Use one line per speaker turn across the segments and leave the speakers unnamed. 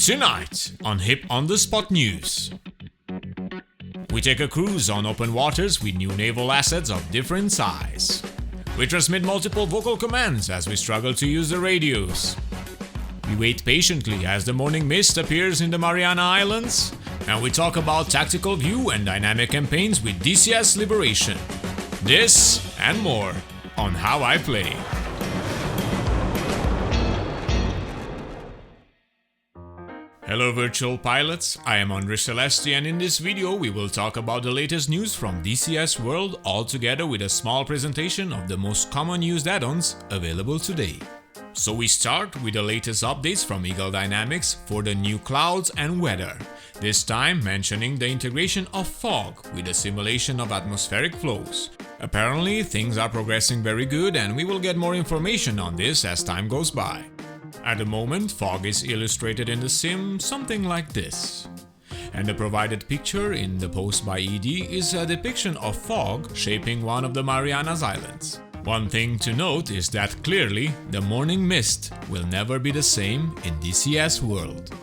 Tonight on Hip on the Spot News, we take a cruise on open waters with new naval assets of different size. We transmit multiple vocal commands as we struggle to use the radios. We wait patiently as the morning mist appears in the Mariana Islands, and we talk about tactical view and dynamic campaigns with DCS Liberation. This and more on How I Play. Hello virtual pilots, I am Andre Celesti, and in this video we will talk about the latest news from DCS World, all together with a small presentation of the most common used add-ons available today. So we start with the latest updates from Eagle Dynamics for the new clouds and weather, this time mentioning the integration of fog with the simulation of atmospheric flows. Apparently things are progressing very good, and we will get more information on this as time goes by. At the moment, fog is illustrated in the sim something like this. And the provided picture in the post by ED is a depiction of fog shaping one of the Marianas Islands. One thing to note is that clearly the morning mist will never be the same in DCS World.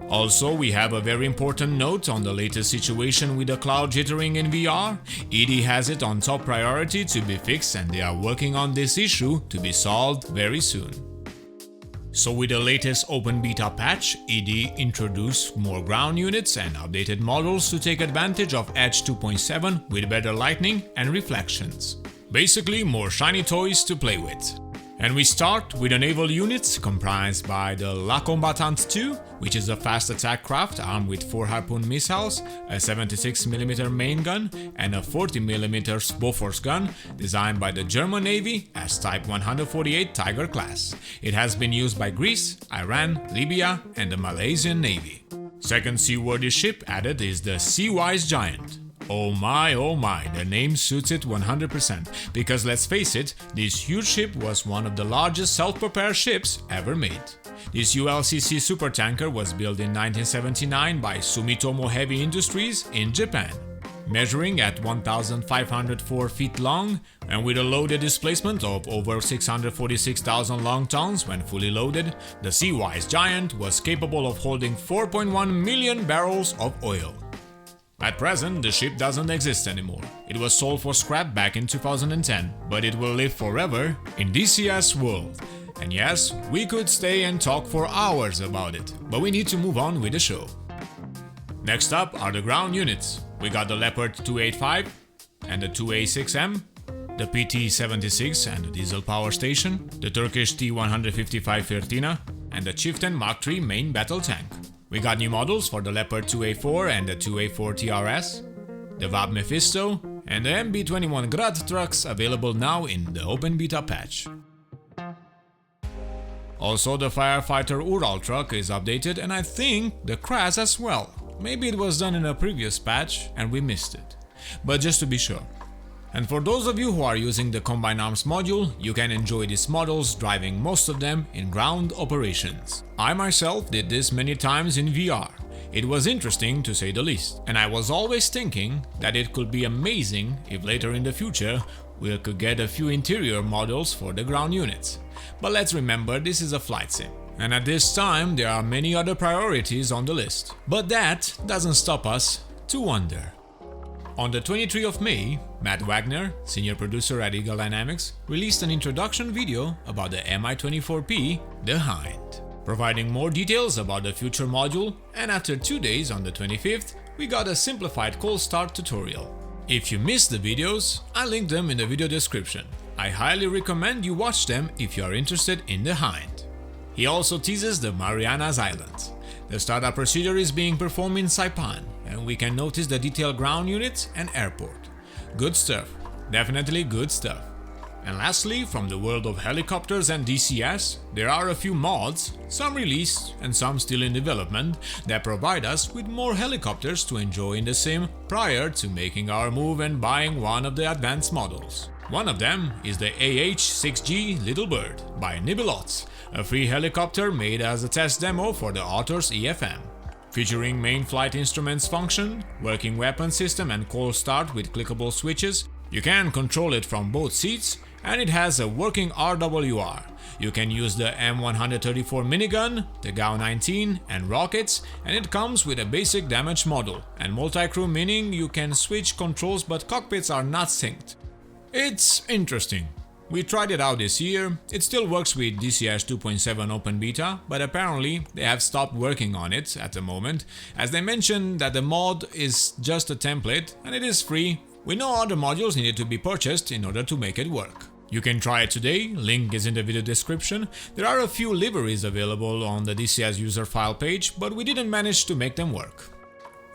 Also, we have a very important note on the latest situation with the cloud jittering in VR. ED has it on top priority to be fixed, and they are working on this issue to be solved very soon. So with the latest open beta patch, ED introduced more ground units and updated models to take advantage of Edge 2.7 with better lighting and reflections. Basically more shiny toys to play with. And we start with the naval units comprised by the La Combattante 2, which is a fast attack craft armed with 4 Harpoon missiles, a 76mm main gun and a 40mm Bofors gun designed by the German Navy as Type 148 Tiger class. It has been used by Greece, Iran, Libya and the Malaysian Navy. Second seaworthy ship added is the SEAWISE GIANT. Oh my, the name suits it 100%, because let's face it, this huge ship was one of the largest self-propelled ships ever made. This ULCC supertanker was built in 1979 by Sumitomo Heavy Industries in Japan. Measuring at 1,504 feet long and with a loaded displacement of over 646,000 long tons when fully loaded, the SEAWISE Giant was capable of holding 4.1 million barrels of oil. At present, the ship doesn't exist anymore. It was sold for scrap back in 2010, but it will live forever in DCS World. And yes, we could stay and talk for hours about it, but we need to move on with the show. Next up are the ground units. We got the Leopard 285 and the 2A6M, the PT-76 and the diesel power station, the Turkish T-155 Fırtına, and the Chieftain Mark III main battle tank. We got new models for the Leopard 2A4 and the 2A4 TRS, the VAB Mephisto, and the MB-21 GRAD trucks available now in the open beta patch. Also, the Firefighter URAL truck is updated, and I think the CRAS as well. Maybe it was done in a previous patch and we missed it, but just to be sure. And for those of you who are using the Combined Arms module, you can enjoy these models, driving most of them in ground operations. I myself did this many times in VR. It was interesting to say the least, and I was always thinking that it could be amazing if later in the future we could get a few interior models for the ground units. But let's remember, this is a flight sim, and at this time there are many other priorities on the list. But that doesn't stop us to wonder. On the 23rd of May, Matt Wagner, senior producer at Eagle Dynamics, released an introduction video about the Mi-24P, the Hind, providing more details about the future module, and after 2 days on the 25th, we got a simplified cold start tutorial. If you missed the videos, I linked them in the video description. I highly recommend you watch them if you are interested in the Hind. He also teases the Marianas Islands. The startup procedure is being performed in Saipan, and we can notice the detailed ground units and airport. Good stuff, definitely good stuff. And lastly, from the world of helicopters and DCS, there are a few mods, some released and some still in development, that provide us with more helicopters to enjoy in the sim prior to making our move and buying one of the advanced models. One of them is the AH-6J Little Bird by Nibelots, a free helicopter made as a test demo for the Authors EFM. Featuring main flight instruments function, working weapon system and cold start with clickable switches, you can control it from both seats and it has a working RWR. You can use the M134 minigun, the GAU-19 and rockets, and it comes with a basic damage model and multi-crew, meaning you can switch controls but cockpits are not synced. It's interesting. We tried it out this year. It still works with DCS 2.7 open beta, but apparently they have stopped working on it at the moment, as they mentioned that the mod is just a template and it is free, with no other modules needed to be purchased in order to make it work. You can try it today, link is in the video description. There are a few liveries available on the DCS user file page, but we didn't manage to make them work.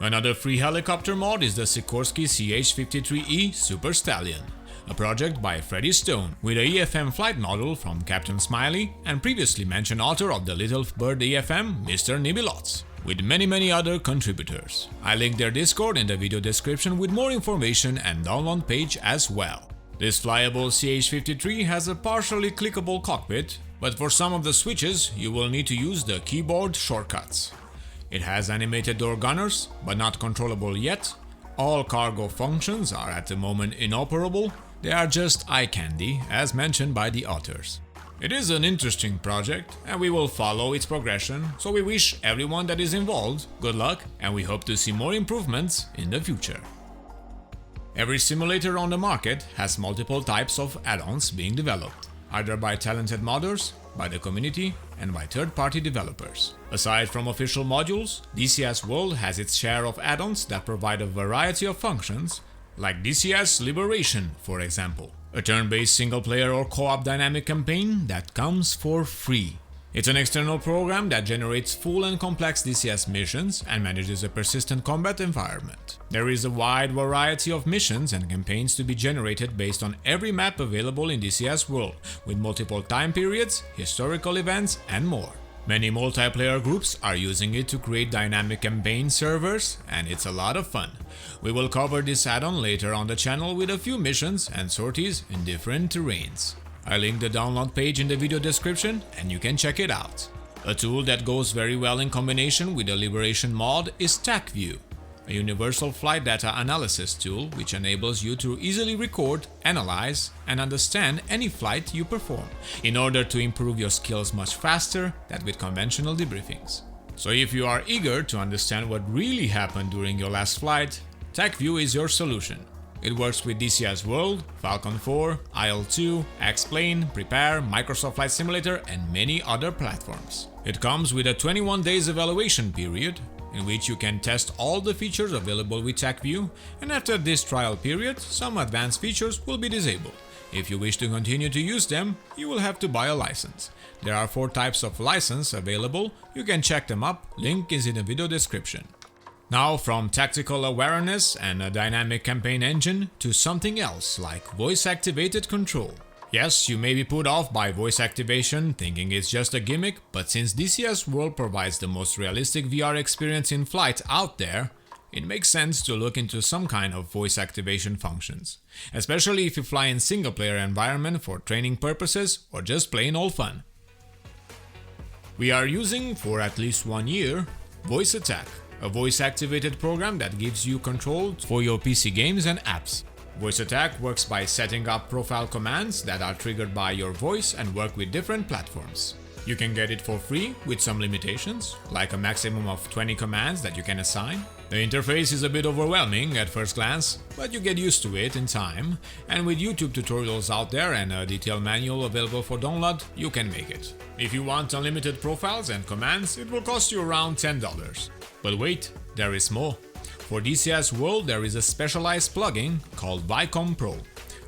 Another free helicopter mod is the Sikorsky CH-53E Super Stallion, a project by Freddie Stone, with a EFM flight model from Captain Smiley and previously mentioned author of the Little Bird EFM, Mr. Nibilots, with many other contributors. I link their Discord in the video description with more information and download page as well. This flyable CH-53 has a partially clickable cockpit, but for some of the switches you will need to use the keyboard shortcuts. It has animated door gunners, but not controllable yet. All cargo functions are at the moment inoperable. They are just eye candy, as mentioned by the authors. It is an interesting project, and we will follow its progression, so we wish everyone that is involved good luck, and we hope to see more improvements in the future. Every simulator on the market has multiple types of add-ons being developed, either by talented modders, by the community, and by third-party developers. Aside from official modules, DCS World has its share of add-ons that provide a variety of functions, like DCS Liberation, for example, a turn-based single-player or co-op dynamic campaign that comes for free. It's an external program that generates full and complex DCS missions and manages a persistent combat environment. There is a wide variety of missions and campaigns to be generated based on every map available in DCS World, with multiple time periods, historical events, and more. Many multiplayer groups are using it to create dynamic campaign servers, and it's a lot of fun. We will cover this add-on later on the channel with a few missions and sorties in different terrains. I link the download page in the video description and you can check it out. A tool that goes very well in combination with the Liberation mod is TACVIEW, a universal flight data analysis tool which enables you to easily record, analyze, and understand any flight you perform, in order to improve your skills much faster than with conventional debriefings. So if you are eager to understand what really happened during your last flight, TACVIEW is your solution. It works with DCS World, Falcon 4, IL-2, X-Plane, Prepare, Microsoft Flight Simulator, and many other platforms. It comes with a 21 days evaluation period, in which you can test all the features available with TACVIEW, and after this trial period, some advanced features will be disabled. If you wish to continue to use them, you will have to buy a license. There are 4 types of license available, you can check them up, link is in the video description. Now from tactical awareness and a dynamic campaign engine to something else like voice-activated control. Yes, you may be put off by voice activation, thinking it's just a gimmick, but since DCS World provides the most realistic VR experience in flight out there, it makes sense to look into some kind of voice activation functions, especially if you fly in single-player environment for training purposes or just plain old fun. We are using, for at least 1 year, Voice Attack, a voice-activated program that gives you control for your PC games and apps. Voice Attack works by setting up profile commands that are triggered by your voice and work with different platforms. You can get it for free with some limitations, like a maximum of 20 commands that you can assign. The interface is a bit overwhelming at first glance, but you get used to it in time, and with YouTube tutorials out there and a detailed manual available for download, you can make it. If you want unlimited profiles and commands, it will cost you around $10. But wait, there is more. For DCS World, there is a specialized plugin called Vaicom Pro,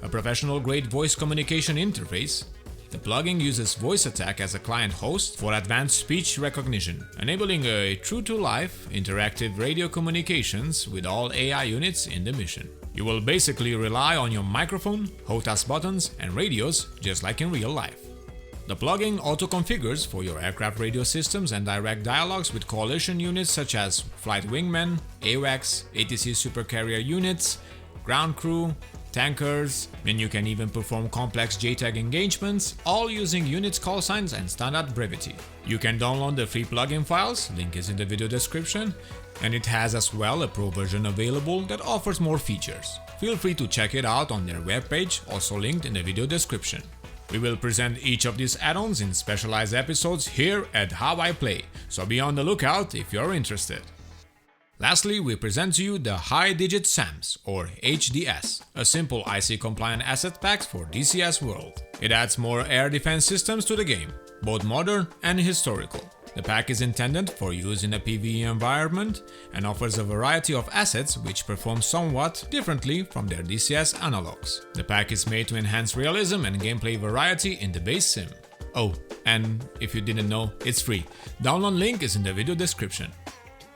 a professional-grade voice communication interface. The plugin uses Voice Attack as a client host for advanced speech recognition, enabling a true-to-life interactive radio communications with all AI units in the mission. You will basically rely on your microphone, HOTAS buttons, and radios just like in real life. The plugin auto-configures for your aircraft radio systems and direct dialogues with coalition units such as flight wingmen, AWACS, ATC supercarrier units, ground crew, tankers, and you can even perform complex JTAG engagements, all using units call signs and standard brevity. You can download the free plugin files, link is in the video description, and it has as well a pro version available that offers more features. feel free to check it out on their webpage, also linked in the video description. We will present each of these add-ons in specialized episodes here at How I Play, so be on the lookout if you're interested. Lastly, we present to you the High Digit SAMs, or HDS, a simple IC-compliant asset pack for DCS World. It adds more air defense systems to the game, both modern and historical. The pack is intended for use in a PvE environment and offers a variety of assets which perform somewhat differently from their DCS analogs. The pack is made to enhance realism and gameplay variety in the base sim. Oh, and if you didn't know, it's free. Download link is in the video description.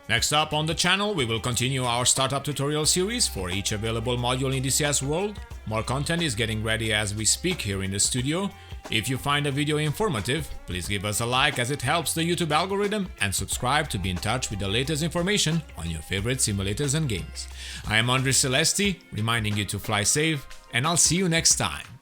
Next up on the channel, we will continue our startup tutorial series for each available module in DCS World. More content is getting ready as we speak here in the studio. If you find the video informative, please give us a like as it helps the YouTube algorithm, and subscribe to be in touch with the latest information on your favorite simulators and games. I am Andres Celesti, reminding you to fly safe, and I'll see you next time.